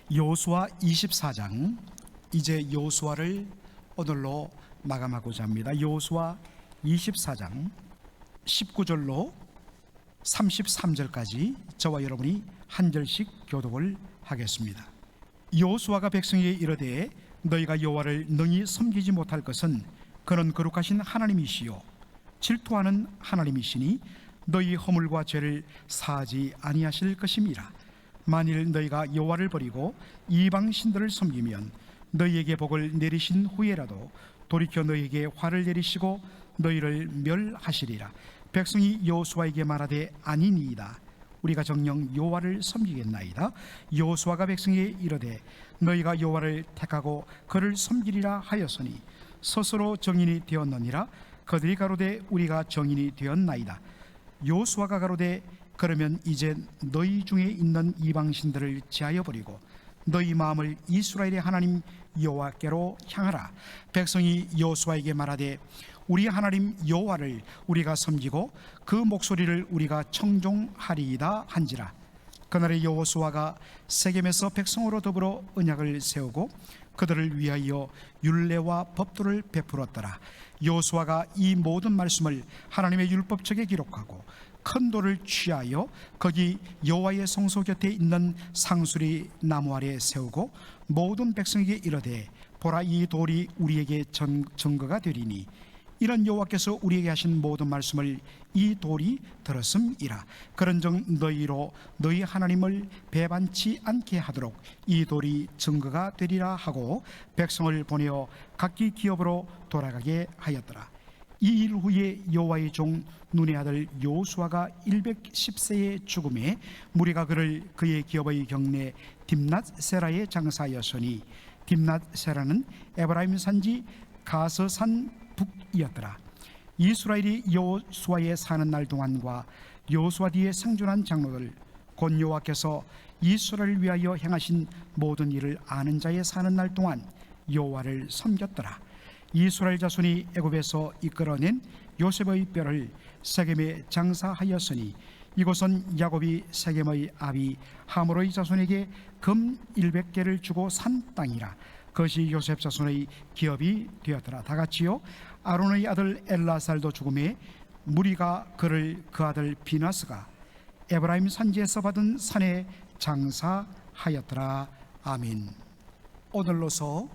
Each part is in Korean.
여호수아 24장, 이제 여호수아를 오늘로 마감하고자 합니다. 여호수아 24장 19절로 33절까지 저와 여러분이 한 절씩 교독을 하겠습니다. 여호수아가 백성에게 이르되 너희가 여호와를 능히 섬기지 못할 것은 그는 거룩하신 하나님이시요 질투하는 하나님이시니 너희 허물과 죄를 사하지 아니하실 것임이라. 만일 너희가 여호와를 버리고 이방 신들을 섬기면 너희에게 복을 내리신 후에라도 돌이켜 너희에게 화를 내리시고 너희를 멸하시리라. 백성이 여호수아에게 말하되 아니니이다. 우리가 정녕 여호와를 섬기겠나이다. 여호수아가 백성에게 이르되 너희가 여호와를 택하고 그를 섬기리라 하였으니 스스로 정인이 되었느니라. 그들이 가로되 우리가 정인이 되었나이다. 여호수아가 가로되 그러면 이제 너희 중에 있는 이방신들을 제하여 버리고 너희 마음을 이스라엘의 하나님 여호와께로 향하라. 백성이 여호수아에게 말하되 우리 하나님 여호와를 우리가 섬기고 그 목소리를 우리가 청종하리이다 한지라. 그날에 여호수아가 세겜에서 백성으로 더불어 언약을 세우고 그들을 위하여 율례와 법도를 베풀었더라. 여호수아가 이 모든 말씀을 하나님의 율법책에 기록하고 큰 돌을 취하여 거기 여호와의 성소 곁에 있는 상수리 나무 아래 세우고 모든 백성에게 이르되 보라, 이 돌이 우리에게 증거가 되리니 이런 여호와께서 우리에게 하신 모든 말씀을 이 돌이 들었음이라. 그런즉 너희로 너희 하나님을 배반치 않게 하도록 이 돌이 증거가 되리라 하고 백성을 보내어 각기 기업으로 돌아가게 하였더라. 이 일 후에 여호와의 종 눈의 아들 여호수아가 110세의 죽음에 무리가 그를 그의 기업의 경내 딥낫세라에 장사하였으니 딥낫세라는 에브라임 산지 가서산 북이었더라. 이스라엘이 여호수아에 사는 날 동안과 여호수아 뒤에 생존한 장로들 곧 여호와께서 이스라엘을 위하여 행하신 모든 일을 아는 자의 사는 날 동안 여호와를 섬겼더라. 이스라엘 자손이 애굽에서 이끌어낸 요셉의 뼈를 세겜에 장사하였으니 이곳은 야곱이 세겜의 아비 하몰의 자손에게 금 100개를 주고 산 땅이라. 그것이 요셉 자손의 기업이 되었더라. 다같이요 아론의 아들 엘라살도 죽음에 무리가 그를 그 아들 비나스가 에브라임 산지에서 받은 산에 장사하였더라. 아멘. 오늘로서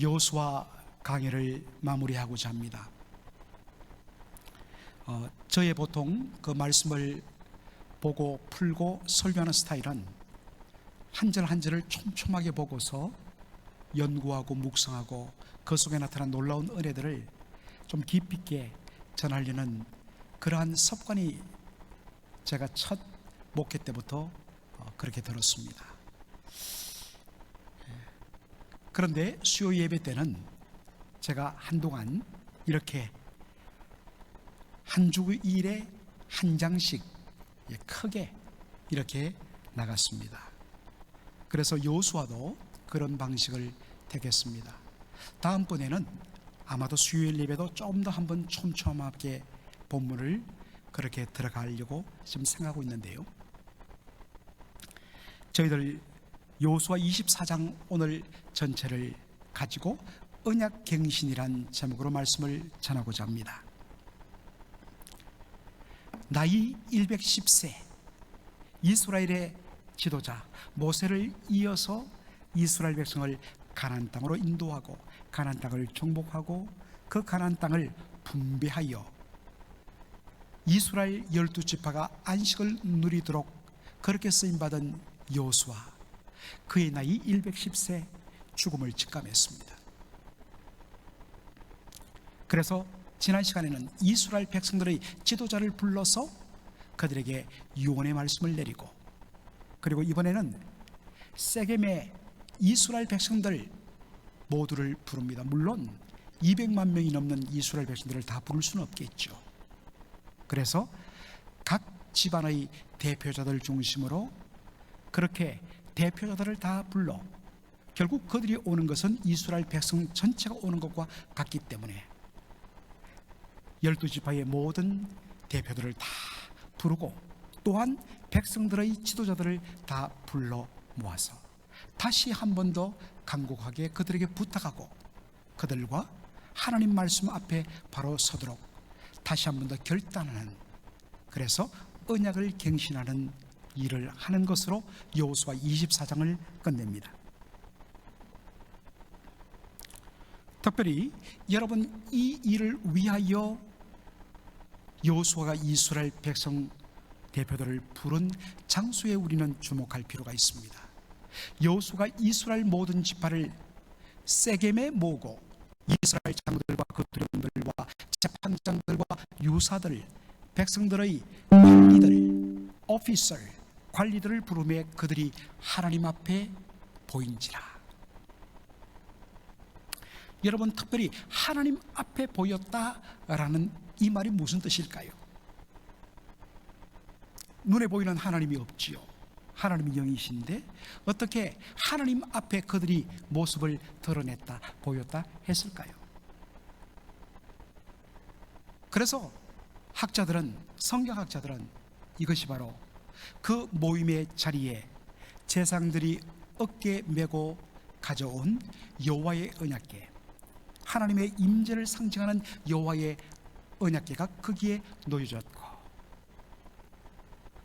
여호수아 강의를 마무리하고자 합니다. 저의 보통 그 말씀을 보고 풀고 설교하는 스타일은 한 절 한 절을 촘촘하게 보고서 연구하고 묵상하고 그 속에 나타난 놀라운 은혜들을 좀 깊이 있게 전하려는 그러한 습관이 제가 첫 목회 때부터 그렇게 들었습니다. 그런데 수요 예배 때는 제가 한동안 이렇게 한 주일에 한 장씩 크게 이렇게 나갔습니다. 그래서 여호수아도 그런 방식을 택했습니다. 다음번에는 아마도 수요일 예배도 좀 더 한번 촘촘하게 본문을 그렇게 들어가려고 지금 생각하고 있는데요. 저희들 여호수아 24장 오늘 전체를 가지고 언약갱신이란 제목으로 말씀을 전하고자 합니다. 나이 110세 이스라엘의 지도자 모세를 이어서 이스라엘 백성을 가나안 땅으로 인도하고 가나안 땅을 정복하고 그 가나안 땅을 분배하여 이스라엘 12지파가 안식을 누리도록 그렇게 쓰임받은 여호수아, 그의 나이 110세 죽음을 직감했습니다. 그래서 지난 시간에는 이스라엘 백성들의 지도자를 불러서 그들에게 유언의 말씀을 내리고, 그리고 이번에는 세겜의 이스라엘 백성들 모두를 부릅니다. 물론 200만 명이 넘는 이스라엘 백성들을 다 부를 수는 없겠죠. 그래서 각 집안의 대표자들 중심으로 그렇게 대표자들을 다 불러 결국 그들이 오는 것은 이스라엘 백성 전체가 오는 것과 같기 때문에 12지파의 모든 대표들을 다 부르고 또한 백성들의 지도자들을 다 불러 모아서 다시 한 번 더 간곡하게 그들에게 부탁하고 그들과 하나님 말씀 앞에 바로 서도록 다시 한 번 더 결단하는, 그래서 언약을 갱신하는 일을 하는 것으로 여호수아 24장을 끝냅니다. 특별히 여러분, 이 일을 위하여 여호수아가 이스라엘 백성 대표들을 부른 장소에 우리는 주목할 필요가 있습니다. 여호수아가 이스라엘 모든 지파를 세겜에 모으고 이스라엘 장로들과 그 두령들과 재판장들과 유사들, 백성들의 관리들, 오피서, 관리들을 부르며 그들이 하나님 앞에 보인지라. 여러분, 특별히 하나님 앞에 보였다라는 이 말이 무슨 뜻일까요? 눈에 보이는 하나님이 없지요. 하나님이 영이신데 어떻게 하나님 앞에 그들이 모습을 드러냈다, 보였다 했을까요? 그래서 학자들은, 성경학자들은 이것이 바로 그 모임의 자리에 제사장들이 어깨에 메고 가져온 여호와의 언약궤, 하나님의 임재를 상징하는 여호와의 언약궤가 거기에 놓여졌고,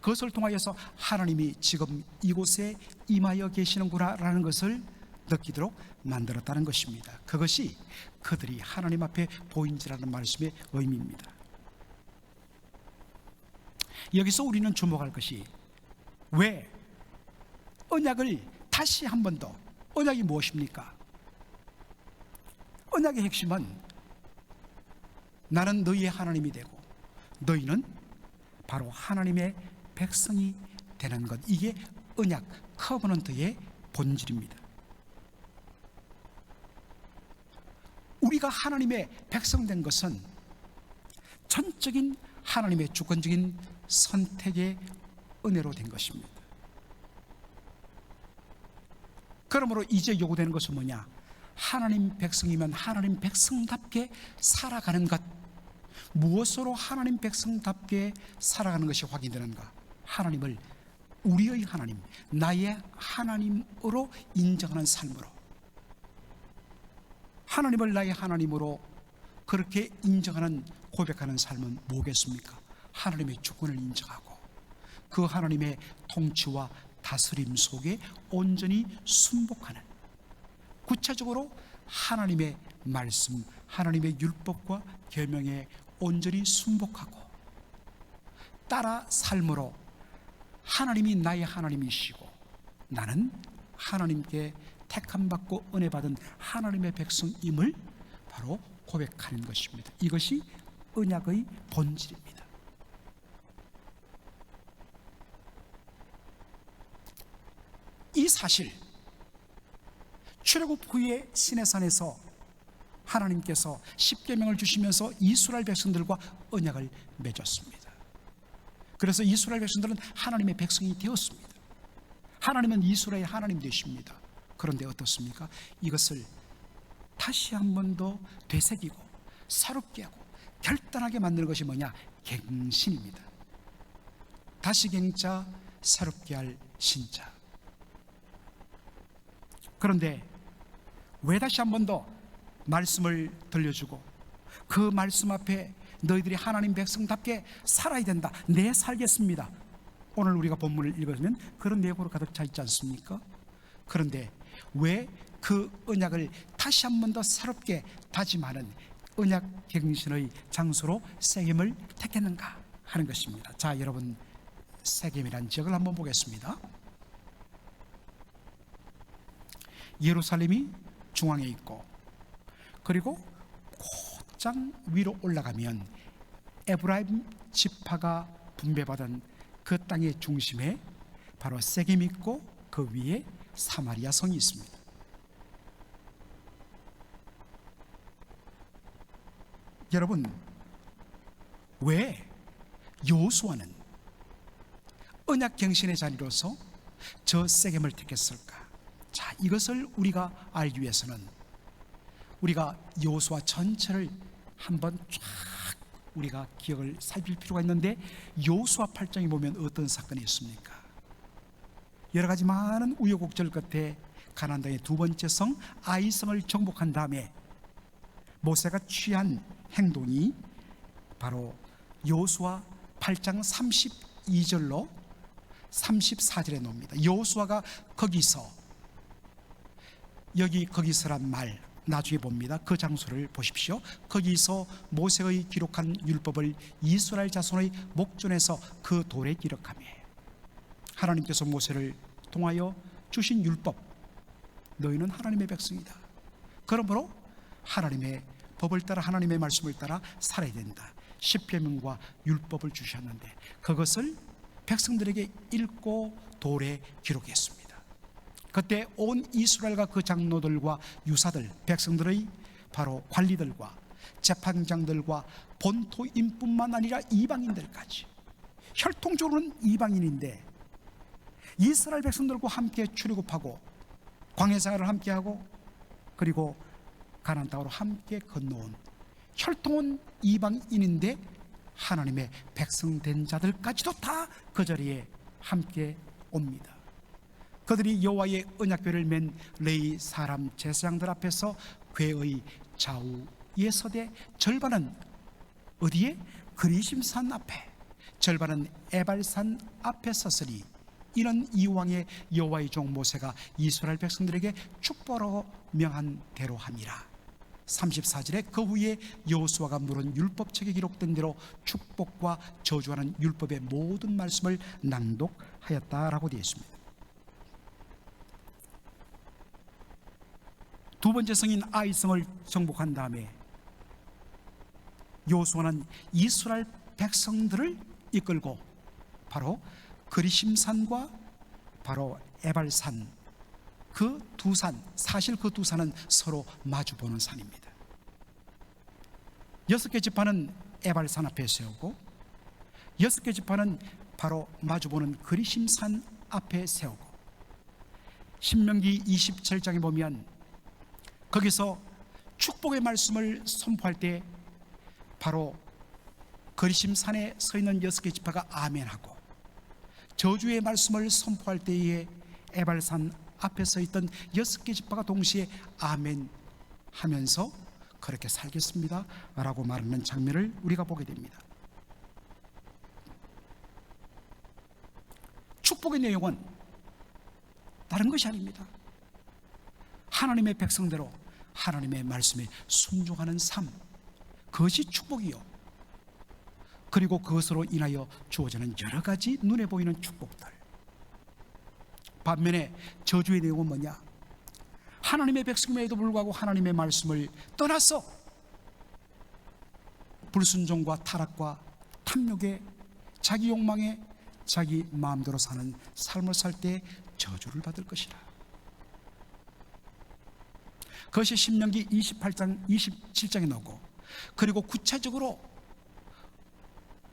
그것을 통하여서 하나님이 지금 이곳에 임하여 계시는구나 라는 것을 느끼도록 만들었다는 것입니다. 그것이 그들이 하나님 앞에 보인지라는 말씀의 의미입니다. 여기서 우리는 주목할 것이, 왜 언약을 다시 한 번 더, 언약이 무엇입니까? 언약의 핵심은 나는 너희의 하나님이 되고 너희는 바로 하나님의 백성이 되는 것, 이게 언약, 커버넌트의 본질입니다. 우리가 하나님의 백성 된 것은 전적인 하나님의 주권적인 선택의 은혜로 된 것입니다. 그러므로 이제 요구되는 것은 뭐냐? 하나님 백성이면 하나님 백성답게 살아가는 것. 무엇으로 하나님 백성답게 살아가는 것이 확인되는가? 하나님을 우리의 하나님, 나의 하나님으로 인정하는 삶으로, 하나님을 나의 하나님으로 그렇게 인정하는, 고백하는 삶은 뭐겠습니까? 하나님의 주권을 인정하고 그 하나님의 통치와 다스림 속에 온전히 순복하는, 구체적으로 하나님의 말씀, 하나님의 율법과 계명에 온전히 순복하고 따라 삶으로 하나님이 나의 하나님이시고 나는 하나님께 택함받고 은혜받은 하나님의 백성임을 바로 고백하는 것입니다. 이것이 언약의 본질입니다. 이 사실, 출애굽 후에 시내산에서 하나님께서 십계명을 주시면서 이스라엘 백성들과 언약을 맺었습니다. 그래서 이스라엘 백성들은 하나님의 백성이 되었습니다. 하나님은 이스라엘의 하나님 되십니다. 그런데 어떻습니까? 이것을 다시 한 번 더 되새기고 새롭게 하고 결단하게 만드는 것이 뭐냐? 갱신입니다. 다시 갱자, 새롭게 할 신자. 그런데 왜 다시 한 번 더 말씀을 들려주고 그 말씀 앞에 너희들이 하나님 백성답게 살아야 된다, 내 살겠습니다, 오늘 우리가 본문을 읽으면 그런 내용으로 가득 차 있지 않습니까? 그런데 왜 그 언약을 다시 한 번 더 새롭게 다짐하는 언약 갱신의 장소로 세겜을 택했는가 하는 것입니다. 자, 여러분, 세겜이라는 지역을 한번 보겠습니다. 예루살렘이 중앙에 있고, 그리고 곧장 위로 올라가면 에브라임 지파가 분배받은 그 땅의 중심에 바로 세겜이 있고 그 위에 사마리아 성이 있습니다. 여러분, 왜 여호수아는 언약 갱신의 자리로서 저 세겜을 택했을까? 자, 이것을 우리가 알기 위해서는 우리가 여호수아 전체를 한번 쫙 우리가 기억을 살필 필요가 있는데, 여호수아 8장에 보면 어떤 사건이 있습니까? 여러 가지 많은 우여곡절 끝에 가나안 땅의 두 번째 성 아이성을 정복한 다음에 모세가 취한 행동이 바로 여호수아 8장 32절로 34절에 나옵니다. 여호수아가 거기서, 거기서란 말 나중에 봅니다. 그 장소를 보십시오. 거기서 모세의 기록한 율법을 이스라엘 자손의 목전에서 그 돌에 기록하며 하나님께서 모세를 통하여 주신 율법, 너희는 하나님의 백성이다. 그러므로 하나님의 법을 따라, 하나님의 말씀을 따라 살아야 된다. 십계명과 율법을 주셨는데 그것을 백성들에게 읽고 돌에 기록했습니다. 그때 온 이스라엘과 그 장로들과 유사들, 백성들의 바로 관리들과 재판장들과 본토인뿐만 아니라 이방인들까지, 혈통적으로는 이방인인데 이스라엘 백성들과 함께 출애굽하고 광야 생활을 함께하고 그리고 가나안 땅으로 함께 건너온 혈통은 이방인인데 하나님의 백성 된 자들까지도 다 그 자리에 함께 옵니다. 그들이 여호와의 언약궤를 맨 레위 사람 제사장들 앞에서 궤의 좌우에 서되 절반은 어디에? 그리심산 앞에, 절반은 에발산 앞에 섰으니 이는 이왕에 여호와의 종 모세가 이스라엘 백성들에게 축복하라고 명한 대로 함이라. 34절에 그 후에 여호수아가 물은 율법책에 기록된 대로 축복과 저주하는 율법의 모든 말씀을 낭독하였다라고 되어 있습니다. 두 번째 성인 아이성을 정복한 다음에 여호수아는 이스라엘 백성들을 이끌고 바로 그리심산과 바로 에발산, 그 두 산, 사실 그 두 산은 서로 마주보는 산입니다. 6개 지파는 에발산 앞에 세우고 6개 지파는 바로 마주보는 그리심산 앞에 세우고, 신명기 27장에 보면 거기서 축복의 말씀을 선포할 때 바로 그리심산에 서 있는 6개 지파가 아멘하고, 저주의 말씀을 선포할 때에 에발산 앞에 서 있던 6개 지파가 동시에 아멘 하면서 그렇게 살겠습니다 라고 말하는 장면을 우리가 보게 됩니다. 축복의 내용은 다른 것이 아닙니다. 하나님의 백성대로 하나님의 말씀에 순종하는 삶, 그것이 축복이요, 그리고 그것으로 인하여 주어지는 여러 가지 눈에 보이는 축복들. 반면에 저주의 내용은 뭐냐? 하나님의 백성임에도 불구하고 하나님의 말씀을 떠나서 불순종과 타락과 탐욕에, 자기 욕망에, 자기 마음대로 사는 삶을 살 때 저주를 받을 것이라. 그것이 신명기 28장 27장에 나오고, 그리고 구체적으로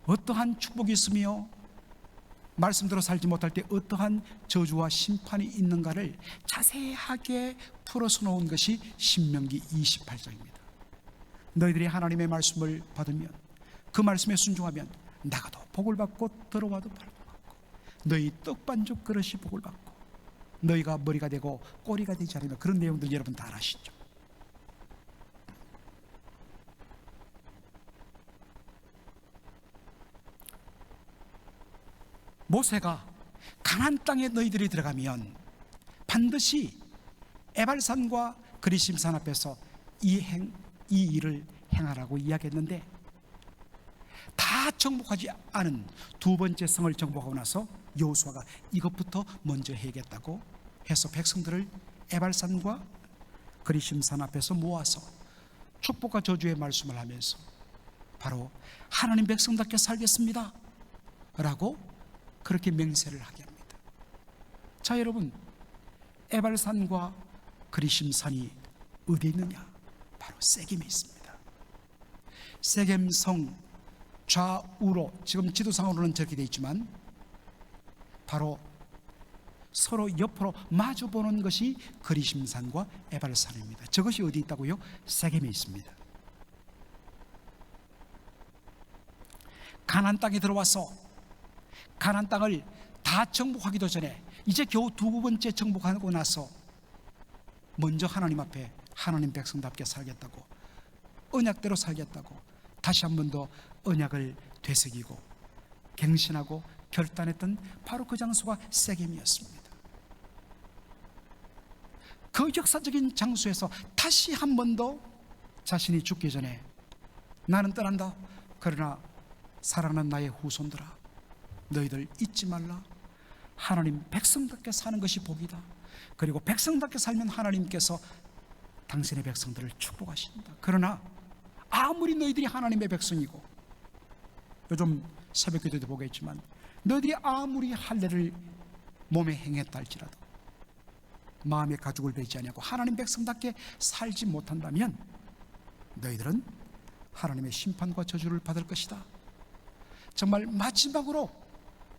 어떠한 축복이 있으며 말씀대로 살지 못할 때 어떠한 저주와 심판이 있는가를 자세하게 풀어서 놓은 것이 신명기 28장입니다. 너희들이 하나님의 말씀을 받으면, 그 말씀에 순종하면 나가도 복을 받고 들어와도 복을 받고, 너희 떡반죽 그릇이 복을 받고, 너희가 머리가 되고 꼬리가 되지 않으면, 그런 내용들 여러분 다 아시죠? 모세가 가나안 땅에 너희들이 들어가면 반드시 에발산과 그리심산 앞에서 이 일을 행하라고 이야기했는데, 다 정복하지 않은 두 번째 성을 정복하고 나서 여호수아가 이것부터 먼저 해야겠다고 해서 백성들을 에발산과 그리심산 앞에서 모아서 축복과 저주의 말씀을 하면서 바로 하나님 백성답게 살겠습니다 라고 그렇게 맹세를 하게 합니다. 자, 여러분, 에발산과 그리심산이 어디에 있느냐? 바로 세겜에 있습니다. 세겜성 좌우로, 지금 지도상으로는 저렇게 되어 있지만 바로 서로 옆으로 마주보는 것이 그리심산과 에발산입니다. 저것이 어디 있다고요? 세겜에 있습니다. 가나안 땅에 들어와서 가나안 땅을 다 정복하기도 전에 이제 겨우 두 번째 정복하고 나서 먼저 하나님 앞에 하나님 백성답게 살겠다고, 언약대로 살겠다고 다시 한 번 더 언약을 되새기고 갱신하고 결단했던 바로 그 장소가 세겜이었습니다. 그 역사적인 장소에서 다시 한 번 더 자신이 죽기 전에 나는 떠난다, 그러나 살아난 나의 후손들아, 너희들 잊지 말라. 하나님 백성답게 사는 것이 복이다. 그리고 백성답게 살면 하나님께서 당신의 백성들을 축복하신다. 그러나 아무리 너희들이 하나님의 백성이고, 요즘 새벽기도도 보겠지만 너희들이 아무리 할례를 몸에 행했다 할지라도 마음의 가죽을 베지 아니하고 하나님 백성답게 살지 못한다면 너희들은 하나님의 심판과 저주를 받을 것이다. 정말 마지막으로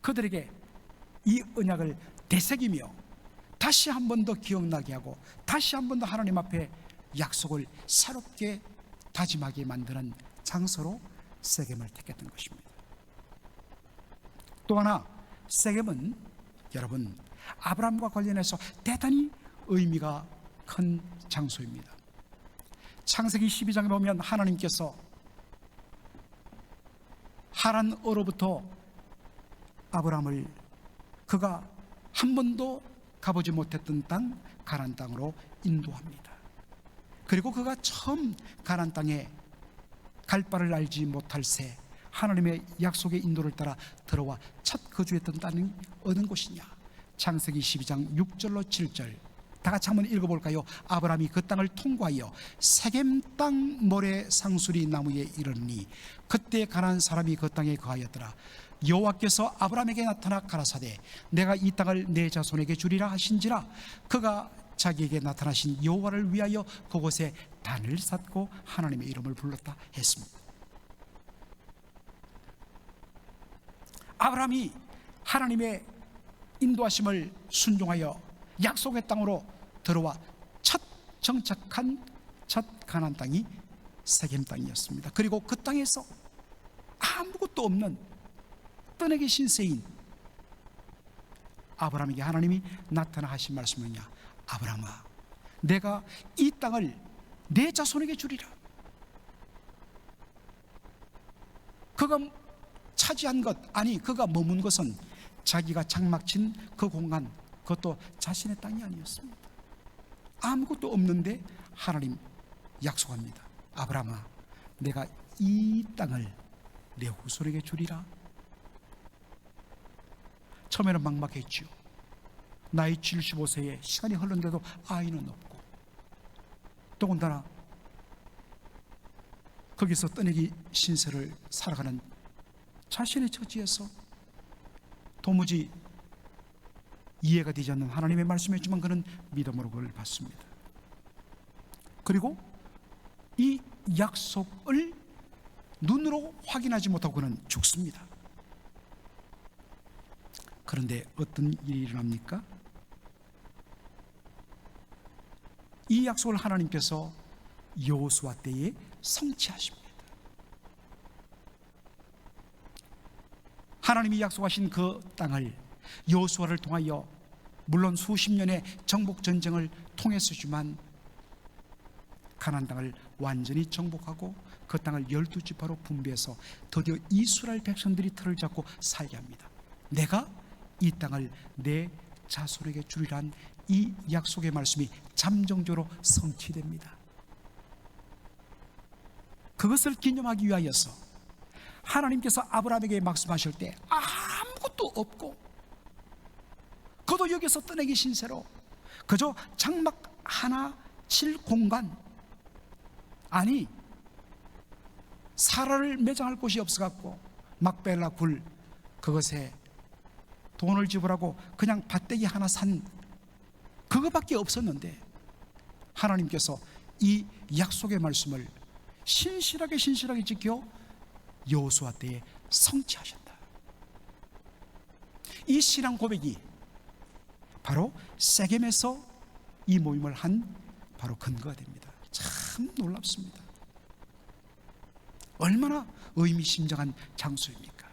그들에게 이 언약을 되새기며 다시 한 번 더 기억나게 하고 다시 한 번 더 하나님 앞에 약속을 새롭게 다짐하게 만드는 장소로 세겜을 택했던 것입니다. 또 하나, 세겜은 여러분 아브라함과 관련해서 대단히 의미가 큰 장소입니다. 창세기 12장에 보면 하나님께서 하란으로부터 아브라함을 그가 한 번도 가보지 못했던 땅 가나안 땅으로 인도합니다. 그리고 그가 처음 가나안 땅에 갈 바를 알지 못할 새 하나님의 약속의 인도를 따라 들어와 첫 거주했던 땅이 어느 곳이냐? 창세기 12장 6절로 7절 다 같이 한번 읽어볼까요? 아브라함이 그 땅을 통과하여 세겜 땅 모래 상수리 나무에 이르니 그때 가나안 사람이 그 땅에 거하였더라. 여호와께서 아브라함에게 나타나 가라사대 내가 이 땅을 내 자손에게 주리라 하신지라. 그가 자기에게 나타나신 여호와를 위하여 그곳에 단을 쌓고 하나님의 이름을 불렀다 했습니다. 아브라함이 하나님의 인도하심을 순종하여 약속의 땅으로 들어와 첫 정착한 첫 가나안 땅이 세겜 땅이었습니다. 그리고 그 땅에서 아무것도 없는 떠내기 신세인 아브라함에게 하나님이 나타나 하신 말씀은 뭐냐? 아브라함아, 내가 이 땅을 내 자손에게 주리라. 그가 차지한 것, 아니 그가 머문 것은 자기가 장막 친 그 공간, 그것도 자신의 땅이 아니었습니다. 아무것도 없는데 하나님 약속합니다. 아브라함아, 내가 이 땅을 내 후손에게 주리라. 처음에는 막막했지요. 나이 75세에 시간이 흘렀는데도 아이는 없고, 더군다나 거기서 떠내기 신세를 살아가는 자신의 처지에서 도무지 이해가 되지 않는 하나님의 말씀이었지만 그는 믿음으로 그걸 받습니다. 그리고 이 약속을 눈으로 확인하지 못하고 그는 죽습니다. 그런데 어떤 일이 일어납니까? 이 약속을 하나님께서 여호수아 때에 성취하십니다. 하나님이 약속하신 그 땅을 여호수아를 통하여 물론 수십 년의 정복 전쟁을 통했었지만 가나안 땅을 완전히 정복하고 그 땅을 12지파로 분배해서 드디어 이스라엘 백성들이 틀을 잡고 살게 합니다. 내가 이 땅을 내 자손에게 주리란 이 약속의 말씀이 잠정적으로 성취됩니다. 그것을 기념하기 위하여서 하나님께서 아브라함에게 말씀하실 때 아무것도 없고 그도 여기서 떠내기 신세로 그저 장막 하나 칠 공간, 아니 사라를 매장할 곳이 없어갖고 막벨라 굴 그것에 돈을 지불하고 그냥 밭대기 하나 산 그거밖에 없었는데 하나님께서 이 약속의 말씀을 신실하게 지켜 여호수아 때에 성취하셨다. 이 신앙 고백이 바로 세겜에서 이 모임을 한 바로 근거가 됩니다. 참 놀랍습니다. 얼마나 의미심장한 장소입니까?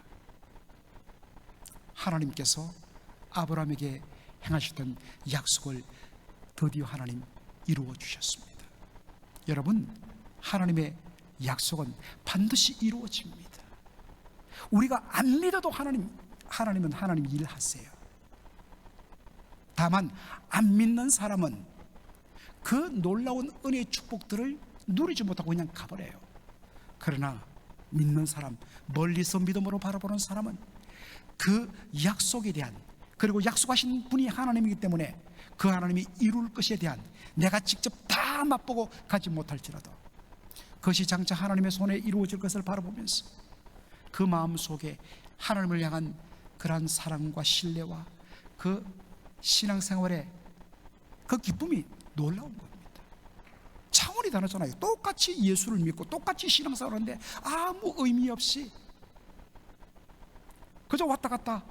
하나님께서 아브라함에게 행하셨던 약속을 드디어 하나님 이루어 주셨습니다. 여러분, 하나님의 약속은 반드시 이루어집니다. 우리가 안 믿어도 하나님은 하나님 일하세요. 다만 안 믿는 사람은 그 놀라운 은혜의 축복들을 누리지 못하고 그냥 가버려요. 그러나 믿는 사람, 멀리서 믿음으로 바라보는 사람은 그 약속에 대한, 그리고 약속하신 분이 하나님이기 때문에 그 하나님이 이룰 것에 대한, 내가 직접 다 맛보고 가지 못할지라도 그것이 장차 하나님의 손에 이루어질 것을 바라보면서 그 마음 속에 하나님을 향한 그러한 사랑과 신뢰와 그 신앙생활의 그 기쁨이 놀라운 겁니다. 차원이 다르잖아요. 똑같이 예수를 믿고 똑같이 신앙생활하는데 아무 의미 없이 그저 왔다 갔다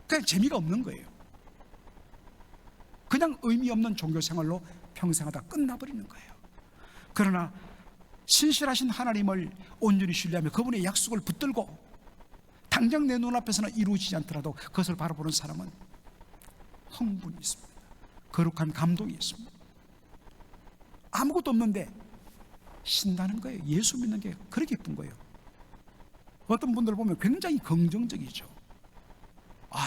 그냥 재미가 없는 거예요. 그냥 의미 없는 종교생활로 평생하다 끝나버리는 거예요. 그러나 신실하신 하나님을 온전히 신뢰하며 그분의 약속을 붙들고 당장 내 눈앞에서는 이루어지지 않더라도 그것을 바라보는 사람은 흥분이 있습니다. 거룩한 감동이 있습니다. 아무것도 없는데 신다는 거예요. 예수 믿는 게 그렇게 기쁜 거예요. 어떤 분들 보면 굉장히 긍정적이죠.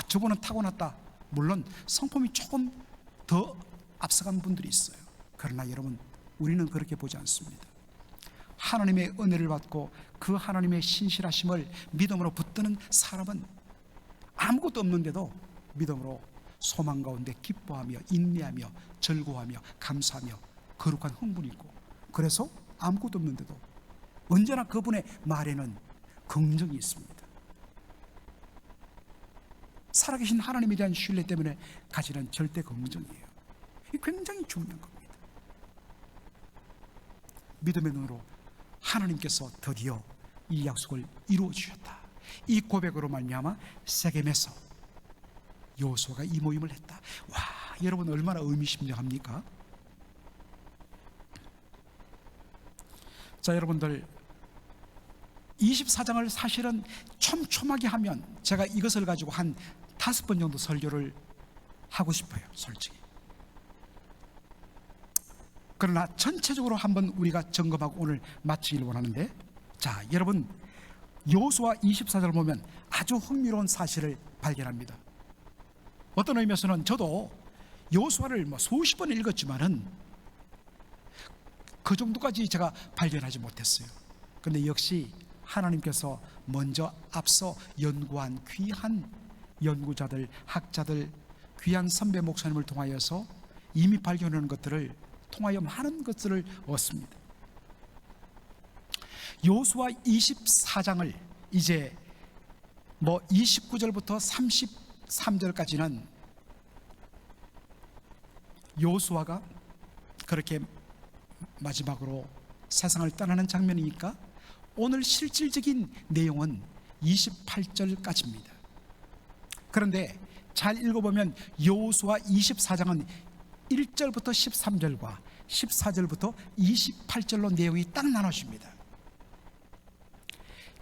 저분은 타고났다. 물론 성품이 조금 더 앞서간 분들이 있어요. 그러나 여러분, 우리는 그렇게 보지 않습니다. 하나님의 은혜를 받고 그 하나님의 신실하심을 믿음으로 붙드는 사람은 아무것도 없는데도 믿음으로 소망 가운데 기뻐하며 인내하며 즐거워하며 감사하며 거룩한 흥분이 있고, 그래서 아무것도 없는데도 언제나 그분의 말에는 긍정이 있습니다. 살아계신 하나님에 대한 신뢰 때문에 가지는 절대 긍정이에요. 이게 굉장히 중요한 겁니다. 믿음의 눈으로 하나님께서 드디어 이 약속을 이루어 주셨다. 이 고백으로 말미암아 세겜에서 여호수아가 이 모임을 했다. 와, 여러분 얼마나 의미심장합니까? 자, 여러분들 24장을 사실은 촘촘하게 하면 제가 이것을 가지고 한 5번 정도 설교를 하고 싶어요, 솔직히. 그러나 전체적으로 한번 우리가 점검하고 오늘 마치기를 원하는데, 자, 여러분 여호수아 24장을 보면 아주 흥미로운 사실을 발견합니다. 어떤 의미에서는 저도 여호수아를 수십 번 읽었지만은 그 정도까지 제가 발견하지 못했어요. 그런데 역시 하나님께서 먼저 앞서 연구한 귀한 연구자들, 학자들, 귀한 선배 목사님을 통하여서 이미 발견하는 것들을 통하여 많은 것들을 얻습니다. 여호수아 24장을 이제 29절부터 33절까지는 여호수아가 그렇게 마지막으로 세상을 떠나는 장면이니까 오늘 실질적인 내용은 28절까지입니다. 그런데 잘 읽어보면 여호수아 24장은 1절부터 13절과 14절부터 28절로 내용이 딱 나눠집니다.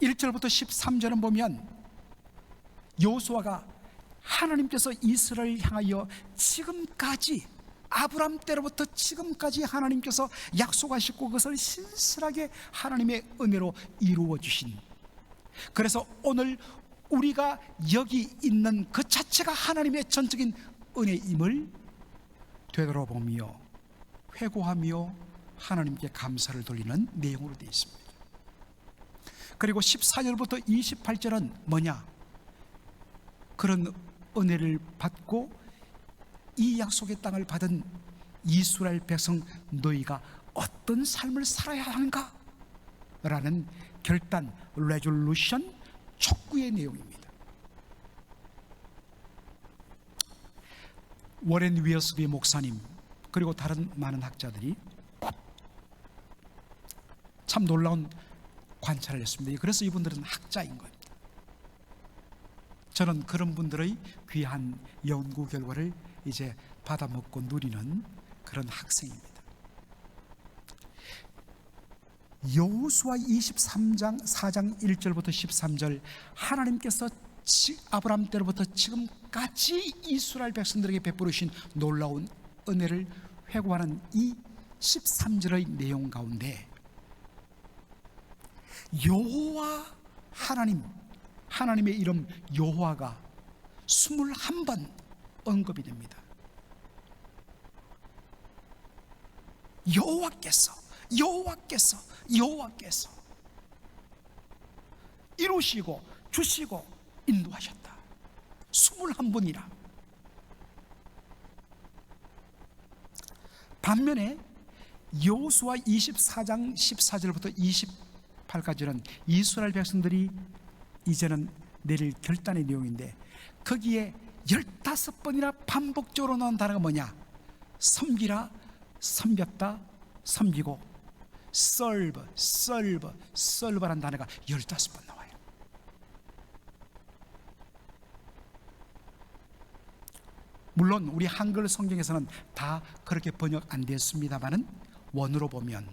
1절부터 13절은 보면 여호수아가 하나님께서 이스라엘을 향하여 지금까지 아브람 때로부터 지금까지 하나님께서 약속하셨고 그것을 신실하게 하나님의 은혜로 이루어 주신, 그래서 오늘 우리가 여기 있는 그 자체가 하나님의 전적인 은혜임을 되돌아보며 회고하며 하나님께 감사를 돌리는 내용으로 되어 있습니다. 그리고 14절부터 28절은 뭐냐? 그런 은혜를 받고 이 약속의 땅을 받은 이스라엘 백성, 너희가 어떤 삶을 살아야 하는가? 라는 결단, 레졸루션, 촉구의 내용입니다. 워렌 위어스비 목사님 그리고 다른 많은 학자들이 참 놀라운 관찰을 했습니다. 그래서 이분들은 학자인 겁니다. 저는 그런 분들의 귀한 연구 결과를 이제 받아먹고 누리는 그런 학생입니다. 여호수아 23장 4장 1절부터 13절, 하나님께서 아브라함 때로부터 지금까지 이스라엘 백성들에게 베풀으신 놀라운 은혜를 회고하는 이 13절의 내용 가운데 여호와 하나님, 하나님의 이름 여호와가 21번 언급이 됩니다. 여호와께서 이루시고 주시고 인도하셨다. 21번이라. 반면에 여호수아 24장 14절부터 28까지는 이스라엘 백성들이 이제는 내릴 결단의 내용인데, 거기에 15번이나 반복적으로 나온 단어가 뭐냐? 섬기라, 섬겼다, 섬기고, serve라는 단어가 15번 나와요. 물론 우리 한글 성경에서는 다 그렇게 번역 안 됐습니다만은 원어로 보면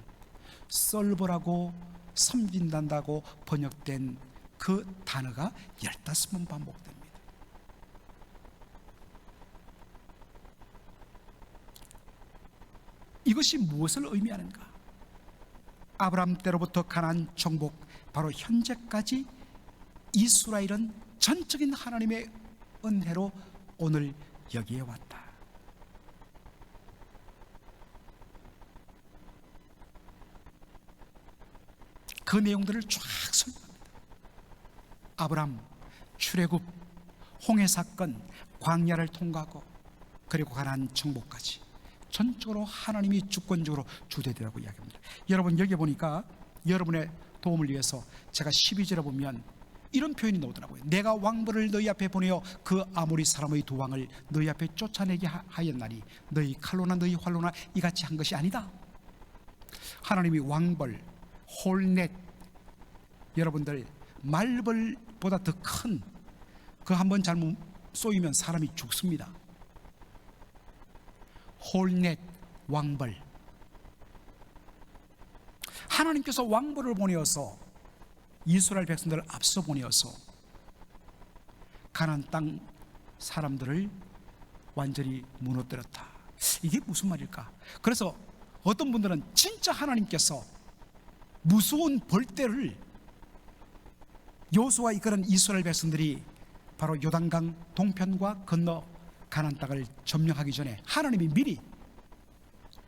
serve라고 섬긴다고 번역된 그 단어가 15번 반복됩니다. 이것이 무엇을 의미하는가? 아브라함 때로부터 가나안 정복, 바로 현재까지 이스라엘은 전적인 하나님의 은혜로 오늘 여기에 왔다. 그 내용들을 쫙 설명합니다. 아브라함 출애굽, 홍해 사건, 광야를 통과하고 그리고 가나안 정복까지 전적으로 하나님이 주권적으로 주도되라고 이야기합니다. 여러분, 여기 보니까 여러분의 도움을 위해서 제가 12절에 보면 이런 표현이 나오더라고요. 내가 왕벌을 너희 앞에 보내어 그 아모리 사람의 두 왕을 너희 앞에 쫓아내게 하였나니 너희 칼로나 너희 활로나 이같이 한 것이 아니다. 하나님이 왕벌, 홀넷, 여러분들 말벌보다 더 큰 그 한번 잘못 쏘이면 사람이 죽습니다. 홀넷, 왕벌. 하나님께서 왕벌을 보내어서 이스라엘 백성들을 앞서 보내어서 가나안 땅 사람들을 완전히 무너뜨렸다. 이게 무슨 말일까? 그래서 어떤 분들은 진짜 하나님께서 무서운 벌떼를 여호수아 이끄는 이스라엘 백성들이 바로 요단강 동편과 건너 가나안 땅을 점령하기 전에 하나님이 미리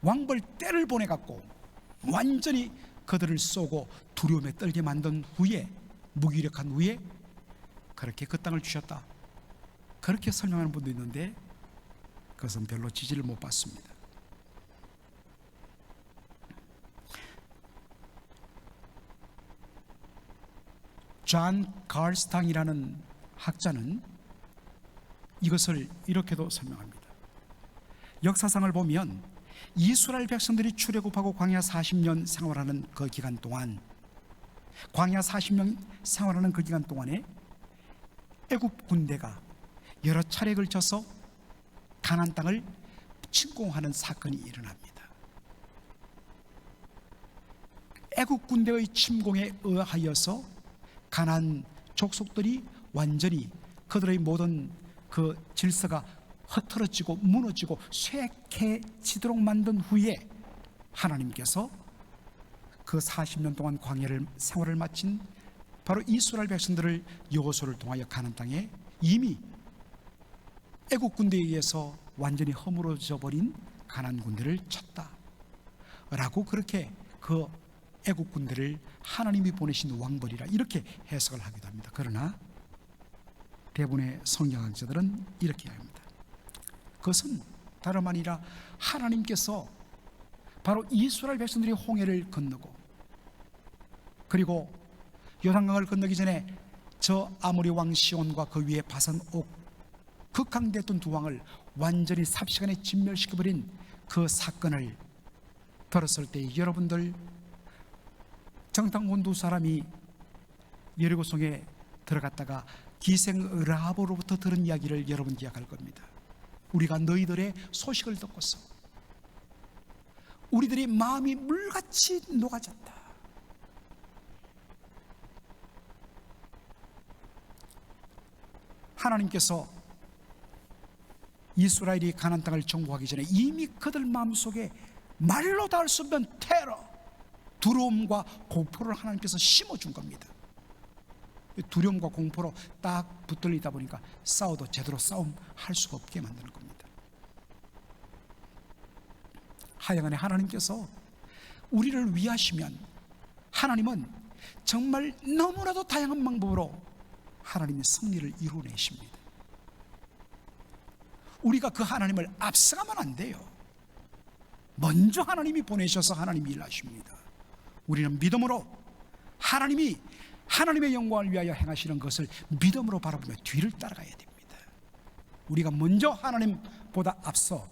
왕벌떼를 보내갖고 완전히 그들을 쏘고 두려움에 떨게 만든 후에, 무기력한 후에 그렇게 그 땅을 주셨다. 그렇게 설명하는 분도 있는데 그것은 별로 지지를 못 받습니다. 존 갈스탕이라는 학자는 이것을 이렇게도 설명합니다. 역사상을 보면 이스라엘 백성들이 출애굽하고 광야 40년 생활하는 그 기간 동안, 광야 40년 생활하는 그 기간 동안에 애굽 군대가 여러 차례에 걸쳐서 가나안 땅을 침공하는 사건이 일어납니다. 애굽 군대의 침공에 의하여서 가나안 족속들이 완전히 그들의 모든 그 질서가 흐트러지고 무너지고 쇠약해지도록 만든 후에 하나님께서 그 40년 동안 광야를 생활을 마친 바로 이스라엘 백성들을 여호수아를 통하여 가나안 땅에 이미 애국 군대에 의해서 완전히 허물어져 버린 가나안 군대를 쳤다라고, 그렇게 그 애국 군대를 하나님이 보내신 왕벌이라 이렇게 해석을 하기도 합니다. 그러나 대부분의 성경학자들은 이렇게 합니다. 그것은 다름 아니라 하나님께서 바로 이스라엘 백성들이 홍해를 건너고 그리고 요단강을 건너기 전에 저 아모리 왕 시온과 그 위에 바산 옥 극강됐던 두 왕을 완전히 삽시간에 진멸시켜버린 그 사건을 들었을 때 여러분들 정탐꾼 두 사람이 여리고성에 들어갔다가 기생 라합으로부터 들은 이야기를 여러분 기억할 겁니다. 우리가 너희들의 소식을 듣고서 우리들이 마음이 물같이 녹아졌다. 하나님께서 이스라엘이 가나안 땅을 정복하기 전에 이미 그들 마음속에 말로 다 할 수 없는 테러, 두려움과 공포를 하나님께서 심어준 겁니다. 두려움과 공포로 딱 붙들리다 보니까 싸워도 제대로 싸움할 수가 없게 만드는 겁니다. 하여간에 하나님께서 우리를 위하시면 하나님은 정말 너무나도 다양한 방법으로 하나님의 승리를 이루어내십니다. 우리가 그 하나님을 앞서가면 안 돼요. 먼저 하나님이 보내셔서 하나님이 일하십니다. 우리는 믿음으로 하나님이 하나님의 영광을 위하여 행하시는 것을 믿음으로 바라보며 뒤를 따라가야 됩니다. 우리가 먼저 하나님보다 앞서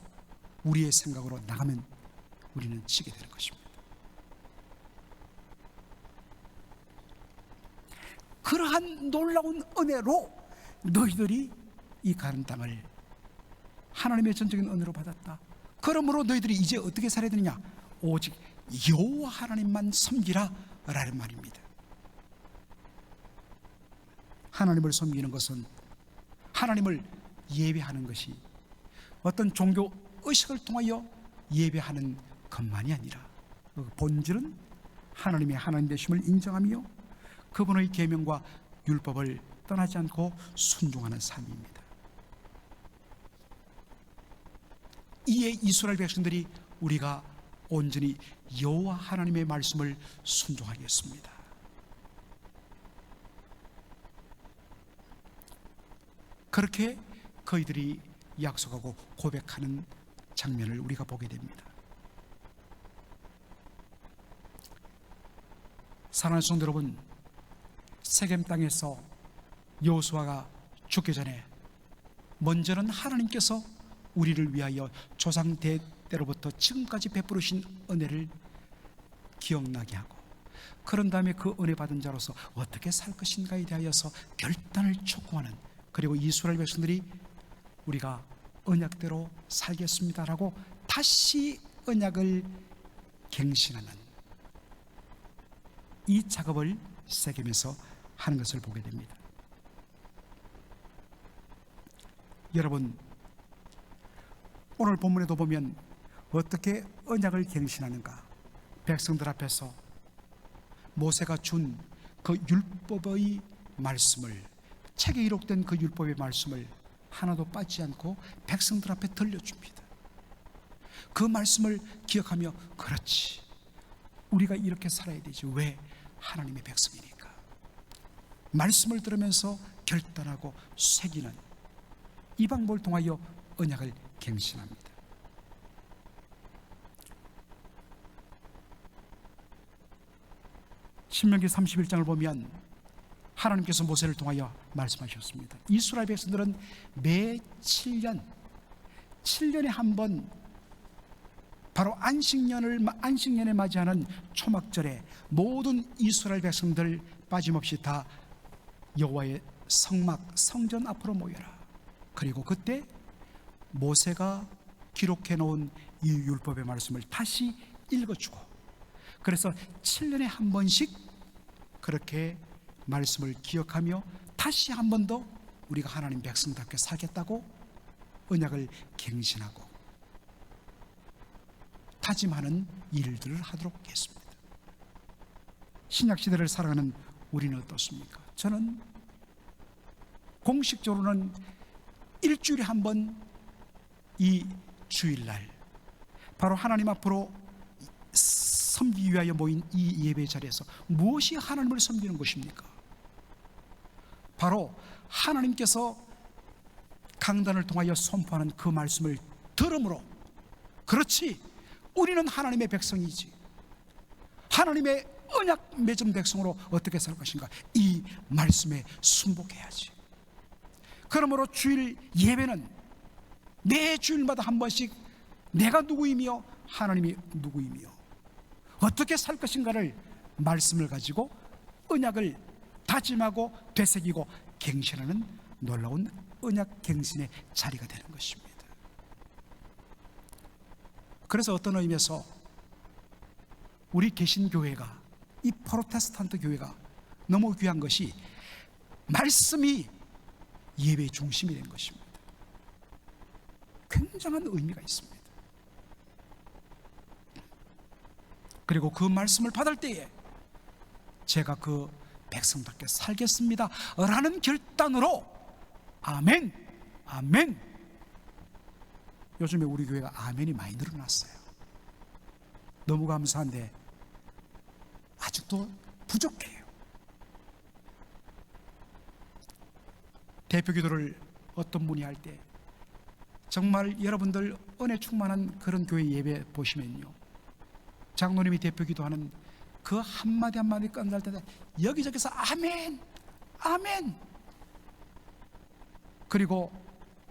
우리의 생각으로 나가면 우리는 지게 되는 것입니다. 그러한 놀라운 은혜로 너희들이 이 가나안 땅을 하나님의 전적인 은혜로 받았다. 그러므로 너희들이 이제 어떻게 살아야 되느냐? 오직 여호와 하나님만 섬기라 라는 말입니다. 하나님을 섬기는 것은 하나님을 예배하는 것이 어떤 종교 의식을 통하여 예배하는 것만이 아니라 그 본질은 하나님의 하나님 되심을 인정하며 그분의 계명과 율법을 떠나지 않고 순종하는 삶입니다. 이에 이스라엘 백성들이 우리가 온전히 여호와 하나님의 말씀을 순종하겠습니다. 그렇게 그들이 약속하고 고백하는 장면을 우리가 보게 됩니다. 사랑하는 성도 여러분, 세겜 땅에서 여호수아가 죽기 전에 먼저는 하나님께서 우리를 위하여 조상 때로부터 지금까지 베푸르신 은혜를 기억나게 하고, 그런 다음에 그 은혜 받은 자로서 어떻게 살 것인가에 대하여서 결단을 촉구하는, 그리고 이스라엘 백성들이 우리가 언약대로 살겠습니다라고 다시 언약을 갱신하는 이 작업을 세겜에서 하는 것을 보게 됩니다. 여러분, 오늘 본문에도 보면 어떻게 언약을 갱신하는가? 백성들 앞에서 모세가 준 그 율법의 말씀을, 책에 기록된 그 율법의 말씀을 하나도 빠지지 않고 백성들 앞에 들려줍니다. 그 말씀을 기억하며, 그렇지, 우리가 이렇게 살아야 되지. 왜? 하나님의 백성이니까. 말씀을 들으면서 결단하고 새기는 이 방법을 통하여 언약을 갱신합니다. 신명기 31장을 보면 하나님께서 모세를 통하여 말씀하셨습니다. 이스라엘 백성들은 매 7년에 한 번, 바로 안식년에 맞이하는 초막절에 모든 이스라엘 백성들 빠짐없이 다 여호와의 성전 앞으로 모여라. 그리고 그때 모세가 기록해 놓은 이 율법의 말씀을 다시 읽어주고, 그래서 7년에 한 번씩 그렇게 말씀을 기억하며 다시 한 번 더 우리가 하나님 백성답게 살겠다고 언약을 갱신하고 다짐하는 일들을 하도록 했습니다. 신약시대를 살아가는 우리는 어떻습니까? 저는 공식적으로는 일주일에 한 번 이 주일날 바로 하나님 앞으로 섬기기 위하여 모인 이 예배 자리에서 무엇이 하나님을 섬기는 것입니까? 바로 하나님께서 강단을 통하여 선포하는 그 말씀을 들음으로, 그렇지, 우리는 하나님의 백성이지, 하나님의 언약 맺은 백성으로 어떻게 살 것인가, 이 말씀에 순복해야지. 그러므로 주일 예배는 매 주일마다 한 번씩 내가 누구이며 하나님이 누구이며 어떻게 살 것인가를 말씀을 가지고 언약을 다짐하고 되새기고 갱신하는 놀라운 언약 갱신의 자리가 되는 것입니다. 그래서 어떤 의미에서 우리 개신교회가, 이 프로테스탄트 교회가 너무 귀한 것이 말씀이 예배의 중심이 된 것입니다. 굉장한 의미가 있습니다. 그리고 그 말씀을 받을 때에 제가 그 백성답게 살겠습니다 라는 결단으로 아멘, 아멘. 요즘에 우리 교회가 아멘이 많이 늘어났어요. 너무 감사한데 아직도 부족해요. 대표 기도를 어떤 분이 할 때 정말 여러분들 은혜 충만한 그런 교회 예배 보시면요, 장로님이 대표 기도하는 그 한마디 한마디 끝날 때 여기저기서 아멘, 아멘. 그리고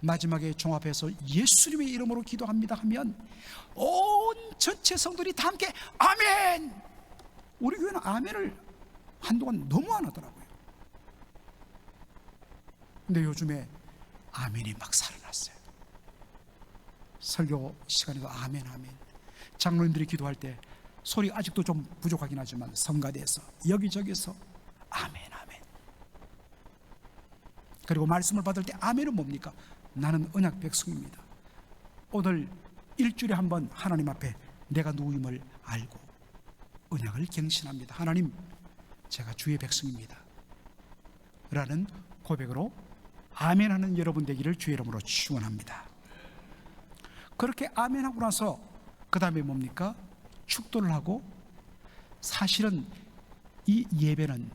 마지막에 종합해서 예수님의 이름으로 기도합니다 하면 온 전체 성도들이 다 함께 아멘. 우리 교회는 아멘을 한동안 너무 안 하더라고요. 근데 요즘에 아멘이 막 살아났어요. 설교 시간에도 아멘, 아멘. 장로님들이 기도할 때 소리 아직도 좀 부족하긴 하지만 성가대에서 여기저기서 아멘, 아멘. 그리고 말씀을 받을 때 아멘은 뭡니까? 나는 언약 백성입니다. 오늘 일주일에 한 번 하나님 앞에 내가 누구임을 알고 언약을 갱신합니다. 하나님, 제가 주의 백성입니다 라는 고백으로 아멘하는 여러분 되기를 주의 이름으로 축원합니다. 그렇게 아멘하고 나서 그 다음에 뭡니까? 축도를 하고, 사실은 이 예배는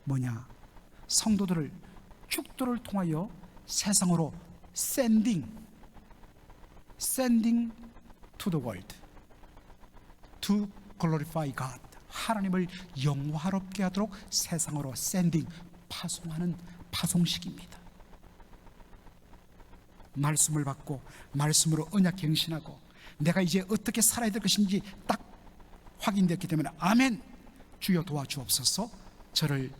뭐냐? 성도들을 축도를 통하여 세상으로 sending to the world to glorify God. 하나님을 영화롭게 하도록 세상으로 sending, 파송하는 파송식입니다. 말씀을 받고 말씀으로 언약 갱신하고 내가 이제 어떻게 살아야 될 것인지 딱 확인됐기 때문에 아멘, 주여 도와주옵소서. 저를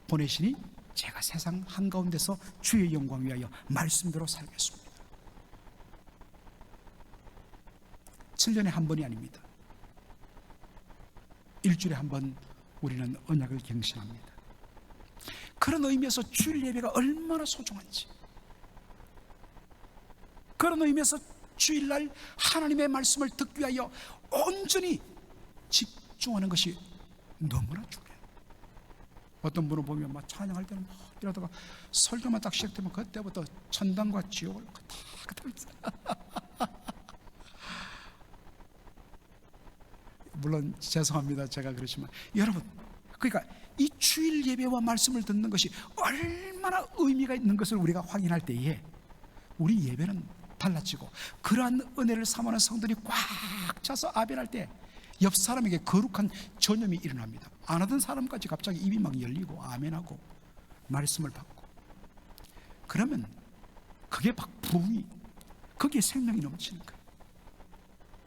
보내시니 제가 세상 한가운데서 주의 영광 위하여 말씀대로 살겠습니다. 7년에 한 번이 아닙니다. 일주일에 한 번 우리는 언약을 갱신합니다. 그런 의미에서 주일 예배가 얼마나 소중한지, 그런 의미에서 주일날 하나님의 말씀을 듣기 위하여 온전히 집중하는 것이 너무나 중요해요. 어떤 분을 보면 막 찬양할 때는 막 이러다가 설교만 딱 시작되면 그때부터 천당과 지옥을 다 물론 죄송합니다, 제가 그렇지만 여러분, 그러니까 이 주일 예배와 말씀을 듣는 것이 얼마나 의미가 있는 것을 우리가 확인할 때에 우리 예배는 달라지고, 그러한 은혜를 삼하는 성들이 꽉 차서 아멘할 때 옆 사람에게 거룩한 전염이 일어납니다. 안 하던 사람까지 갑자기 입이 막 열리고 아멘하고 말씀을 받고, 그러면 그게 막 부흥이, 그게 생명이 넘치는 거예요.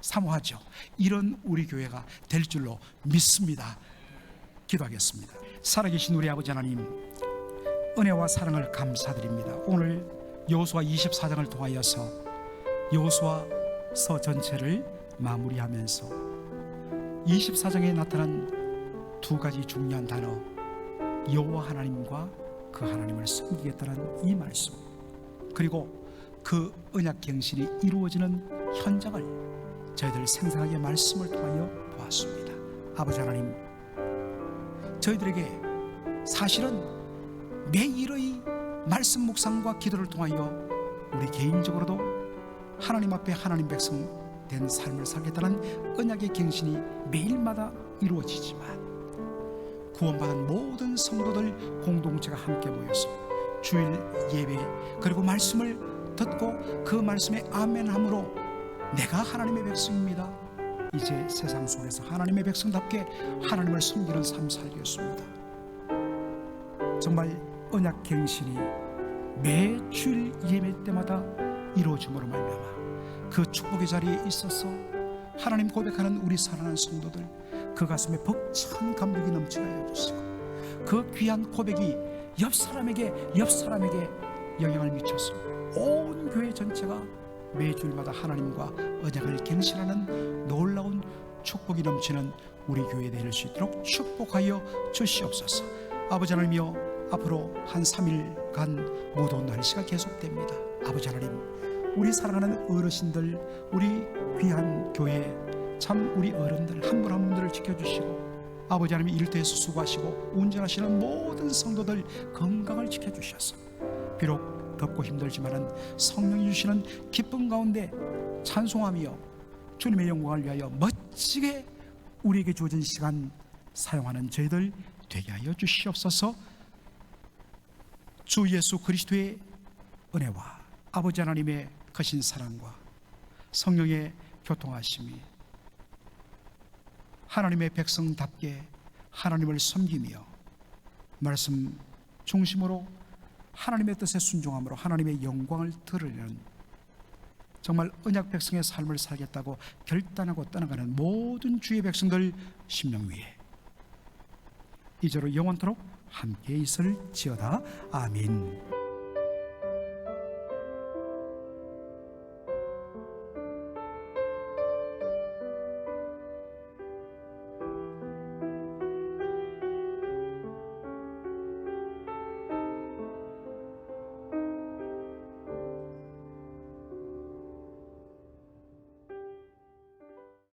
사모하죠. 이런 우리 교회가 될 줄로 믿습니다. 기도하겠습니다. 살아계신 우리 아버지 하나님, 은혜와 사랑을 감사드립니다. 오늘 여호수아 24장을 통하여서 여호수아서 전체를 마무리하면서 24장에 나타난 두 가지 중요한 단어, 여호와 하나님과 그 하나님을 섬기겠다는 이 말씀, 그리고 그 언약 갱신이 이루어지는 현장을 저희들 생생하게 말씀을 통하여 보았습니다. 아버지 하나님, 저희들에게 사실은 매일의 말씀 묵상과 기도를 통하여 우리 개인적으로도 하나님 앞에 하나님 백성 된 삶을 살겠다는 언약의 갱신이 매일마다 이루어지지만, 구원받은 모든 성도들 공동체가 함께 모여서 주일 예배 그리고 말씀을 듣고 그 말씀에 아멘함으로 내가 하나님의 백성입니다, 이제 세상 속에서 하나님의 백성답게 하나님을 섬기는 삶 살겠습니다. 정말 언약 갱신이 매 주일 예배 때마다 이루어짐으로 말미암아 그 축복의 자리에 있어서 하나님 고백하는 우리 사랑하는 성도들, 그 가슴에 벅찬 감격이 넘치게 해주시고, 그 귀한 고백이 옆 사람에게 영향을 미쳐서 온 교회 전체가 매주일마다 하나님과 언약을 갱신하는 놀라운 축복이 넘치는 우리 교회에 될 수 있도록 축복하여 주시옵소서. 아버지 하나님이여, 앞으로 한 3일간 무더운 날씨가 계속됩니다. 아버지 하나님, 우리 사랑하는 어르신들, 우리 귀한 교회, 참 우리 어른들 한 분 한 분들을 지켜주시고, 아버지 하나님이 일터에서 수고하시고 운전하시는 모든 성도들 건강을 지켜주셔서, 비록 덥고 힘들지만은 성령이 주시는 기쁨 가운데 찬송하며 주님의 영광을 위하여 멋지게 우리에게 주어진 시간 사용하는 저희들 되게 하여 주시옵소서. 주 예수 그리스도의 은혜와 아버지 하나님의 크신 사랑과 성령의 교통하심이 하나님의 백성답게 하나님을 섬기며 말씀 중심으로 하나님의 뜻에 순종함으로 하나님의 영광을 드러내는 정말 언약 백성의 삶을 살겠다고 결단하고 떠나가는 모든 주의 백성들 심령 위에 이제로 영원토록 함께 있을지어다. 아멘.